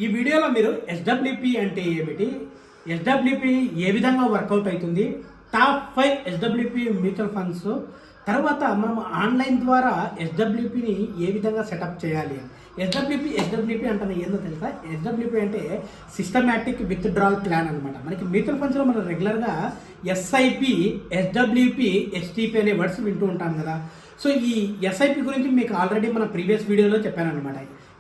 ఈ వీడియోలో మీరు ఎస్డబ్ల్యూపి అంటే ఏమిటి, ఎస్డబ్ల్యూపి ఏ విధంగా వర్కౌట్ అవుతుంది, టాప్ 5 ఎస్డబ్ల్యూపి మ్యూచువల్ ఫండ్స్, తర్వాత మనం ఆన్లైన్ ద్వారా ఎస్డబ్ల్యూపిని ఏ విధంగా సెటప్ చేయాలి. ఎస్డబ్ల్యూపి అంటే ఏందో తెలుసా? ఎస్డబ్ల్యూపి అంటే సిస్టమాటిక్ విత్డ్రాల్ ప్లాన్ అనమాట. మనకి మ్యూచువల్ ఫండ్స్లో మనం రెగ్యులర్గా ఎస్ఐపి, ఎస్డబ్ల్యూపి, ఎస్టీపీ అనే వర్డ్స్ వింటూ ఉంటాం కదా. సో ఈ ఎస్ఐపి గురించి మీకు ఆల్రెడీ మన ప్రీవియస్ వీడియోలో చెప్పాను అనమాట.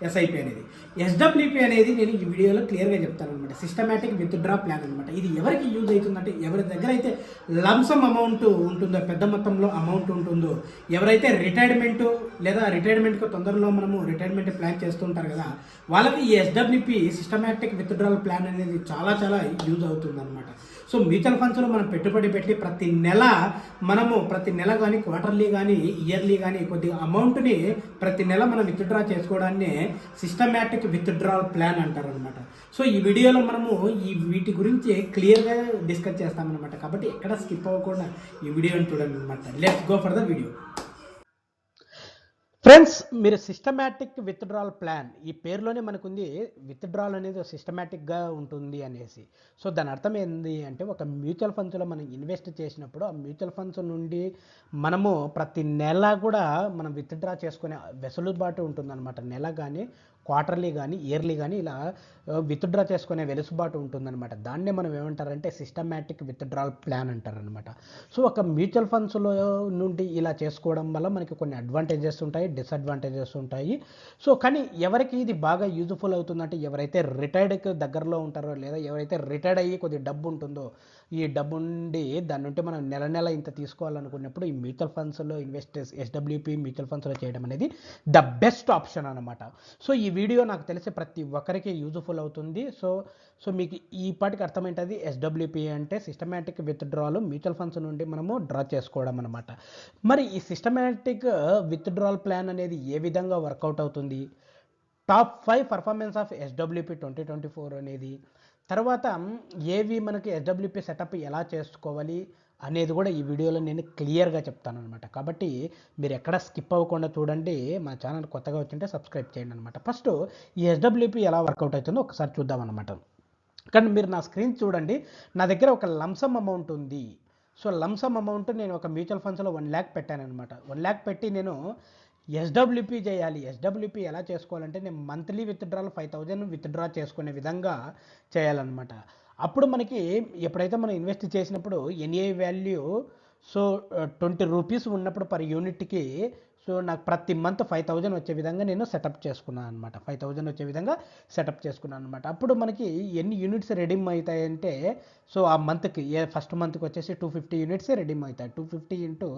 ఎస్ఐపి అనేది, ఎస్డబ్ల్యూపి అనేది నేను ఈ వీడియోలో క్లియర్గా చెప్తాను అనమాట. సిస్టమాటిక్ విత్డ్రా ప్లాన్ అనమాట. ఇది ఎవరికి యూజ్ అవుతుందంటే, ఎవరి దగ్గర అయితే లంసమ్ అమౌంట్ ఉంటుందో, పెద్ద మొత్తంలో అమౌంట్ ఉంటుందో, ఎవరైతే రిటైర్మెంట్కు తొందరలో మనము రిటైర్మెంట్ ప్లాన్ చేస్తుంటారు కదా, వాళ్ళకి ఈ ఎస్డబ్ల్యూపి సిస్టమాటిక్ విత్డ్రాల్ ప్లాన్ అనేది చాలా చాలా యూజ్ అవుతుంది అనమాట. సో మ్యూచువల్ ఫండ్స్లో మనం పెట్టుబడి పెట్టి ప్రతి నెల కానీ క్వార్టర్లీ కానీ ఇయర్లీ కానీ కొద్దిగా అమౌంట్ని ప్రతి నెల మనం విత్డ్రా చేసుకోవడాన్ని సిస్టమాటిక్ విత్డ్రాల్ ప్లాన్ అంటారు అనమాట. సో ఈ వీడియోలో మనము వీటి గురించి క్లియర్గా డిస్కస్ చేస్తామన్నమాట. కాబట్టి ఎక్కడ స్కిప్ అవ్వకుండా ఈ వీడియోని చూడండి అనమాట. Let's go for the video. Friends, మీరు సిస్టమాటిక్ విత్డ్రాల్ ప్లాన్, ఈ పేరులోనే మనకుంది విత్డ్రాల్ అనేది సిస్టమాటిక్గా ఉంటుంది అనేసి. సో దాని అర్థం ఏంది అంటే, ఒక మ్యూచువల్ ఫండ్స్లో మనం ఇన్వెస్ట్ చేసినప్పుడు ఆ మ్యూచువల్ ఫండ్స్ నుండి మనము ప్రతి నెల కూడా మనం విత్డ్రా చేసుకునే వెసులుబాటు ఉంటుందన్నమాట. నెల కానీ క్వార్టర్లీ కానీ ఇయర్లీ కానీ ఇలా విత్డ్రా చేసుకునే వెసులుబాటు ఉంటుందన్నమాట. దాన్నే మనం ఏమంటారంటే సిస్టమాటిక్ విత్డ్రాల్ ప్లాన్ అంటారనమాట. సో ఒక మ్యూచువల్ ఫండ్స్లో నుండి ఇలా చేసుకోవడం వల్ల మనకి కొన్ని అడ్వాంటేజెస్ ఉంటాయి, డిసడ్వాంటేజెస్ ఉంటాయి. సో కానీ ఎవరికి ఇది బాగా యూజ్ఫుల్ అవుతుందంటే, ఎవరైతే రిటైర్డ్కి దగ్గరలో ఉంటారో, లేదా ఎవరైతే రిటైర్డ్ అయ్యి కొద్ది డబ్బు ఉంటుందో, ఈ డబ్బు ఉండి దాని నుండి మనం నెల ఇంత తీసుకోవాలనుకున్నప్పుడు ఈ మ్యూచువల్ ఫండ్స్లో ఎస్డబ్ల్యూపి మ్యూచువల్ ఫండ్స్లో చేయడం అనేది ద బెస్ట్ ఆప్షన్ అనమాట. సో ఈ వీడియో నాకు తెలిసి ప్రతి ఒక్కరికి యూజ్ఫుల్ అవుతుంది. సో మీకు ఈ పాటికి అర్థమైంటుంది ఎస్డబ్ల్యూపి అంటే సిస్టమాటిక్ విత్డ్రాల్, మ్యూచువల్ ఫండ్స్ నుండి మనము డ్రా చేసుకోవడం అనమాట. మరి ఈ సిస్టమాటిక్ విత్డ్రాల్ ప్లాన్ అనేది ఏ విధంగా వర్కౌట్ అవుతుంది, టాప్ 5 పర్ఫార్మెన్స్ ఆఫ్ ఎస్డబ్ల్యూపి 2024 అనేది, తర్వాత ఏవి మనకి ఎస్డబ్ల్యూపి సెటప్ ఎలా చేసుకోవాలి అనేది కూడా ఈ వీడియోలో నేను క్లియర్గా చెప్తాను అనమాట. కాబట్టి మీరు ఎక్కడ స్కిప్ అవ్వకుండా చూడండి. మా ఛానల్ కొత్తగా వచ్చింటే సబ్స్క్రైబ్ చేయండి అనమాట. ఫస్ట్ ఈ ఎస్డబ్ల్యూపి ఎలా వర్కౌట్ అవుతుందో ఒకసారి చూద్దాం అనమాట. కానీ మీరు నా స్క్రీన్ చూడండి, నా దగ్గర ఒక లంసమ్ అమౌంట్ ఉంది. సో లంసమ్ అమౌంట్ నేను ఒక మ్యూచువల్ ఫండ్స్లో 1 lakh పెట్టాను అనమాట. 1 lakh పెట్టి నేను ఎస్డబ్ల్యూపి చేయాలి. ఎస్డబ్ల్యూపి ఎలా చేసుకోవాలంటే, నేను మంత్లీ విత్డ్రాల్ 5,000 విత్డ్రా చేసుకునే విధంగా చేయాలన్నమాట. అప్పుడు మనకి ఎప్పుడైతే మనం ఇన్వెస్ట్ చేసినప్పుడు ఎన్ఏ వాల్యూ 20 రూపీస్ ఉన్నప్పుడు పర్ యూనిట్కి, సో నాకు ప్రతి మంత్ 5,000 వచ్చే విధంగా నేను సెటప్ చేసుకున్నాను అనమాట. 5,000 వచ్చే విధంగా సెటప్ చేసుకున్నాను అనమాట. అప్పుడు మనకి ఎన్ని యూనిట్స్ రెడీమ్ అవుతాయంటే, సో ఆ మంత్కి ఫస్ట్ మంత్కి వచ్చేసి 250 యూనిట్స్ రెడీమ్ అవుతాయి. 250 ఇంటూ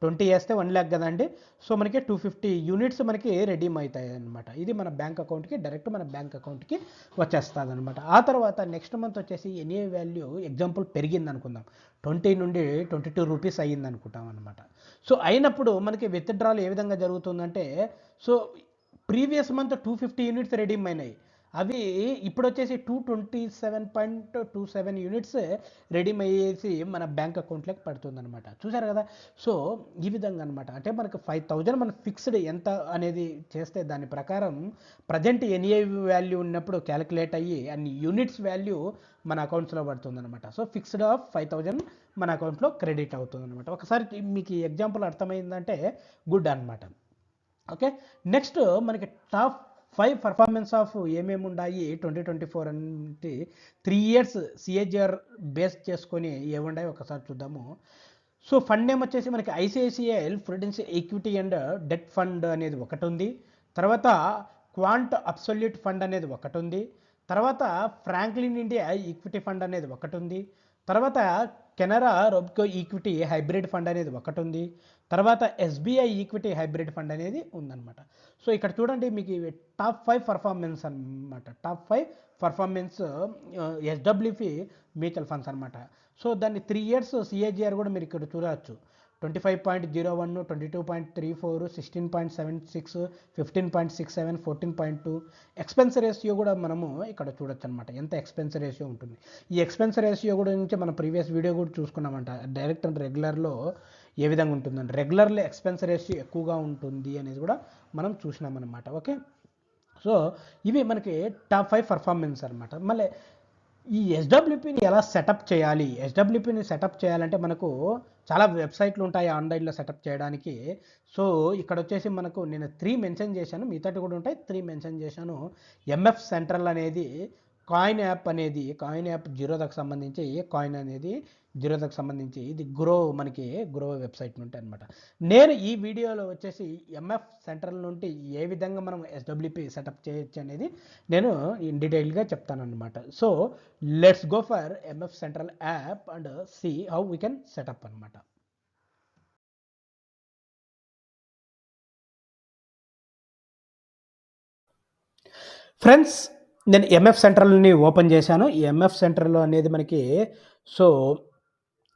20 వేస్తే 1 lakh కదండి. సో మనకి 250 యూనిట్స్ మనకి రెడీమ్ అవుతాయి అనమాట. ఇది మన బ్యాంక్ అకౌంట్కి డైరెక్ట్ మన బ్యాంక్ అకౌంట్కి వచ్చేస్తుంది అనమాట. ఆ తర్వాత నెక్స్ట్ మంత్ వచ్చేసి ఎన్ఏ వాల్యూ ఎగ్జాంపుల్ పెరిగింది అనుకుందాం, 20 నుండి 22 రూపీస్ అయ్యింది అనుకుంటాం అనమాట. సో అయినప్పుడు మనకి విత్డ్రాల్ ఏ విధంగా జరుగుతుందంటే, so previous month 250 units redeem అయినాయి, అవి ఇప్పుడు వచ్చేసి 227.27 యూనిట్స్ రెడీమ్ అయ్యేసి మన బ్యాంక్ అకౌంట్లోకి పడుతుందన్నమాట. చూసారు కదా. సో ఈ విధంగా అనమాట. అంటే మనకు 5,000 మన ఫిక్స్డ్ ఎంత అనేది చేస్తే దాని ప్రకారం ప్రజెంట్ ఎన్ఏ వాల్యూ ఉన్నప్పుడు క్యాలిక్యులేట్ అయ్యి అన్ని యూనిట్స్ వాల్యూ మన అకౌంట్స్లో పడుతుందన్నమాట. సో ఫిక్స్డ్ ఆఫ్ 5,000 మన అకౌంట్లో క్రెడిట్ అవుతుంది అనమాట. ఒకసారి మీకు ఈ ఎగ్జాంపుల్ అర్థమైందంటే గుడ్ అనమాట. ఓకే, నెక్స్ట్ మనకి టాప్ 5 పర్ఫార్మెన్స్ ఆఫ్ ఏమేమి ఉన్నాయి 2024 అంటే 3 years సిఏజిఆర్ బేస్ చేసుకొని ఏమున్నాయి ఒకసారి చూద్దాము. సో ఫండ్ నేమ్ వచ్చేసి మనకి ICICI Prudential equity and debt fund అనేది ఒకటి ఉంది. తర్వాత క్వాంట్ అబ్సల్యూట్ ఫండ్ అనేది ఒకటి ఉంది. తర్వాత ఫ్రాంక్లిన్ ఇండియా ఈక్విటీ ఫండ్ అనేది ఒకటి ఉంది. తర్వాత కెనరా రోబ్కో ఈక్విటీ హైబ్రిడ్ ఫండ్ అనేది ఒకటి ఉంది. తర్వాత ఎస్బీఐ ఈక్విటీ హైబ్రిడ్ ఫండ్ అనేది ఉందన్నమాట. సో ఇక్కడ చూడండి, మీకు టాప్ 5 పర్ఫార్మెన్స్ అనమాట. Top 5 performance SWP mutual funds అనమాట. సో దాన్ని 3 years సిఏజిఆర్ కూడా మీరు ఇక్కడ చూడవచ్చు. 25.01, 22.34, 16.76, 15.67, 14.2. ఎక్స్పెన్స్ రేషియో కూడా మనము ఇక్కడ చూడొచ్చు అనమాట, ఎంత ఎక్స్పెన్స్ రేషియో ఉంటుంది. ఈ ఎక్స్పెన్స్ రేషియో గురించి మన ప్రీవియస్ వీడియో కూడా చూసుకున్నామంట. డైరెక్ట్ అండ్ రెగ్యులర్లో ఏ విధంగా ఉంటుందండి, రెగ్యులర్లో ఎక్స్పెన్స్ రేషియో ఎక్కువగా ఉంటుంది అనేది కూడా మనం చూసినామన్నమాట. ఓకే, సో ఇవి మనకి టాప్ 5 పర్ఫార్మెన్స్ అనమాట. మళ్ళీ ఈ ఎస్డబ్ల్యూపీని ఎలా సెటప్ చేయాలి? ఎస్డబ్ల్యూపీని సెటప్ చేయాలంటే మనకు చాలా వెబ్సైట్లు ఉంటాయి ఆన్లైన్లో సెటప్ చేయడానికి. సో ఇక్కడ వచ్చేసి మనకు నేను 3 మెన్షన్ చేశాను, మిగతాటి కూడా ఉంటాయి. 3 మెన్షన్ చేశాను. ఎంఎఫ్ సెంట్రల్ అనేది కాయిన్ యాప్ జీరోదాకి సంబంధించి, కాయిన్ అనేది జీరోదాకి సంబంధించి ఇది మనకి గ్రో వెబ్సైట్ ఉంటాయి అనమాట. నేను ఈ వీడియోలో వచ్చేసి ఎంఎఫ్ సెంట్రల్ నుండి ఏ విధంగా మనం ఎస్డబ్ల్యూపీ సెటప్ చేయొచ్చు అనేది నేను ఇన్ డీటెయిల్గా చెప్తాను అనమాట. So let's go for MF central app and see how we can set up అనమాట. ఫ్రెండ్స్, నేను ఎంఎఫ్ సెంట్రల్ని ఓపెన్ చేశాను. ఈ ఎంఎఫ్ సెంట్రల్ అనేది మనకి సో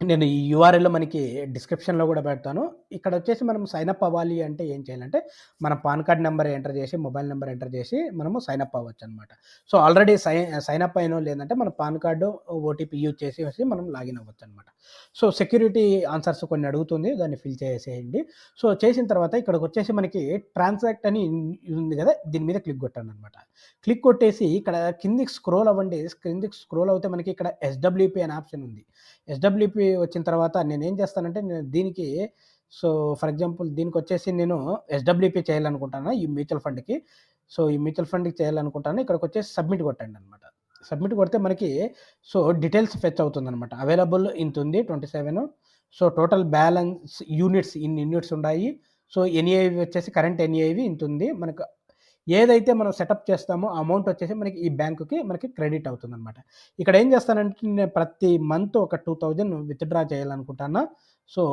నేను ఈ యూఆర్ఎల్ మనకి డిస్క్రిప్షన్లో కూడా పెడతాను. ఇక్కడ వచ్చేసి మనం సైనప్ అవ్వాలి అంటే ఏం చేయాలంటే మన పాన్ కార్డ్ నెంబర్ ఎంటర్ చేసి, మొబైల్ నెంబర్ ఎంటర్ చేసి మనము సైనప్ అవ్వచ్చు అనమాట. సో ఆల్రెడీ సైనప్ అయినో లేదంటే మన పాన్ కార్డు ఓటీపీ యూజ్ చేసి మనం లాగిన్ అవ్వచ్చు అనమాట. సో సెక్యూరిటీ ఆన్సర్స్ కొన్ని అడుగుతుంది, దాన్ని ఫిల్ చేసేయండి. సో చేసిన తర్వాత ఇక్కడికి వచ్చేసి మనకి ట్రాన్సాక్ట్ అని ఉంది కదా, దీని మీద క్లిక్ కొట్టాను అనమాట. క్లిక్ కొట్టేసి ఇక్కడ కిందికి స్క్రోల్ అవ్వండి. కిందికి స్క్రోల్ అవుతే మనకి ఇక్కడ ఎస్డబ్ల్యూపీ అనే ఆప్షన్ ఉంది. ఎస్డబ్ల్యూపీ వచ్చిన తర్వాత నేనేం చేస్తానంటే నేను దీనికి సో ఫర్ ఎగ్జాంపుల్ దీనికి వచ్చేసి నేను ఎస్డబ్ల్యూపీ చేయాలనుకుంటాను ఈ మ్యూచువల్ ఫండ్కి. సో ఈ మ్యూచువల్ ఫండ్కి చేయాలనుకుంటాను. ఇక్కడికి వచ్చేసి సబ్మిట్ కొట్టండి అనమాట. సబ్మిట్ కొడితే మనకి సో డీటెయిల్స్ ఫెచ్ అవుతుంది అనమాట. అవైలబుల్ ఇంత ఉంది 27. సో టోటల్ బ్యాలెన్స్ ఇన్ని యూనిట్స్ ఉన్నాయి. సో ఎన్ఏవి వచ్చేసి కరెంట్ ఎన్ఏవి ఇంత ఉంది. మనకు ఏదైతే మనం సెటప్ చేస్తామో అమౌంట్ వచ్చేసి మనకి ఈ బ్యాంకుకి మనకి క్రెడిట్ అవుతుందన్నమాట. ఇక్కడ ఏం చేస్తానంటే నేను ప్రతి మంత్ ఒక 2000 విత్‌డ్రా చేయాలనుకుంటాను. సో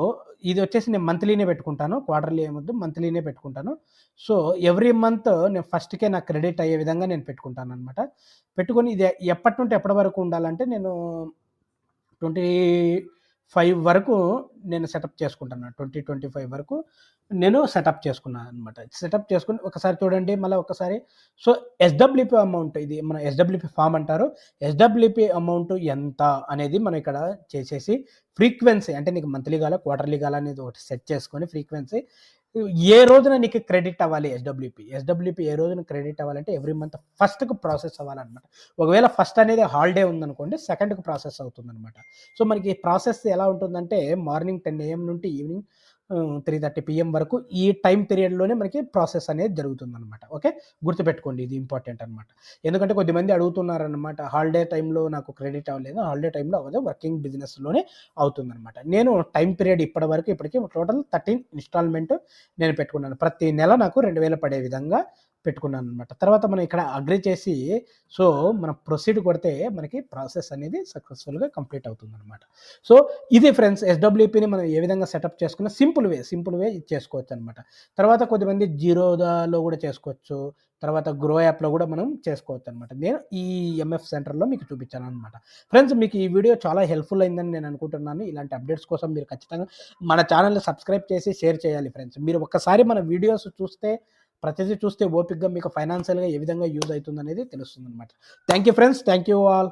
ఇది వచ్చేసి నేను మంత్లీనే పెట్టుకుంటాను. క్వార్టర్లీ ఏమొద్దు, మంత్లీనే పెట్టుకుంటాను. సో ఎవ్రీ మంత్ నేను ఫస్ట్‌కే నాకు క్రెడిట్ అయ్యే విధంగా నేను పెట్టుకుంటాననమాట. పెట్టుకొని ఇది ఎప్పటి నుండి ఎప్పటి వరకు ఉండాలంటే నేను 25 వరకు నేను సెటప్ చేసుకుంటాను. 2025 వరకు నేను సెటప్ చేసుకున్నాను అనమాట. సెటప్ చేసుకొని ఒకసారి చూడండి, మళ్ళీ ఒకసారి సో ఎస్డబ్ల్యూపీ అమౌంట్ ఇది మన ఎస్డబ్ల్యూపీ ఫామ్ అంటారు. ఎస్డబ్ల్యూపీ అమౌంట్ ఎంత అనేది మనం ఇక్కడ చేసేసి ఫ్రీక్వెన్సీ అంటే నీకు మంత్లీ కావాలా, క్వార్టర్లీ కావాలా అనేది ఒకటి సెట్ చేసుకొని ఫ్రీక్వెన్సీ ఏ రోజున నీకు క్రెడిట్ అవ్వాలి ఎస్డబ్ల్యూపీ ఏ రోజున క్రెడిట్ అవ్వాలంటే ఎవ్రీ మంత్ ఫస్ట్‌కి ప్రాసెస్ అవ్వాలన్నమాట. ఒకవేళ ఫస్ట్ అనేది హాలిడే ఉందనుకోండి, సెకండ్‌కి ప్రాసెస్ అవుతుందన్నమాట. సో మనకి ప్రాసెస్ ఎలా ఉంటుందంటే మార్నింగ్ 10 AM నుండి ఈవినింగ్ 3:30 PM వరకు ఈ టైం పీరియడ్‌లోనే మనకి ప్రాసెస్ అనేది జరుగుతుందన్నమాట. ఓకే, గుర్తుపెట్టుకోండి, ఇది ఇంపార్టెంట్ అనమాట. ఎందుకంటే కొద్దిమంది అడుగుతున్నారనమాట, హాలిడే టైంలో నాకు క్రెడిట్ అవ్వలేదు. హాలిడే టైంలో అవ్వదు, వర్కింగ్ బిజినెస్‌లోనే అవుతుందనమాట. నేను టైం పీరియడ్ ఇప్పటికి టోటల్ 13 ఇన్‌స్టాల్‌మెంట్ నేను పెట్టుకున్నాను. ప్రతి నెల నాకు 2000 పడే విధంగా పెట్టుకున్నాననమాట. తర్వాత మనం ఇక్కడ అగ్రీ చేసి సో మనం ప్రొసీడ్ కొడితే మనకి ప్రాసెస్ అనేది సక్సెస్‌ఫుల్‌గా కంప్లీట్ అవుతుందనమాట. సో ఇది ఫ్రెండ్స్, ఎస్డబ్ల్యూపీని మనం ఏ విధంగా సెటప్ చేసుకున్న సింపుల్ వే ఇది చేసుకోవచ్చు అనమాట. తర్వాత కొద్దిమంది జీరోదాలో కూడా చేసుకోవచ్చు. తర్వాత గ్రో యాప్‌లో కూడా మనం చేసుకోవచ్చు అనమాట. నేను ఈ ఎంఎఫ్ సెంటర్‌లో మీకు చూపించాను అనమాట. ఫ్రెండ్స్, మీకు ఈ వీడియో చాలా హెల్ప్‌ఫుల్ అయిందని నేను అనుకుంటున్నాను. ఇలాంటి అప్డేట్స్ కోసం మీరు ఖచ్చితంగా మన ఛానల్‌ని సబ్స్క్రైబ్ చేసి షేర్ చేయాలి ఫ్రెండ్స్. మీరు ఒక్కసారి మన వీడియోస్ చూస్తే ప్రతిదీ చూస్తే ఓపికగా మీకు ఫైనాన్షియల్‌గా ఏ విధంగా యూజ్ అవుతుందనేది తెలుస్తుందనమాట. Thank you friends. Thank you all.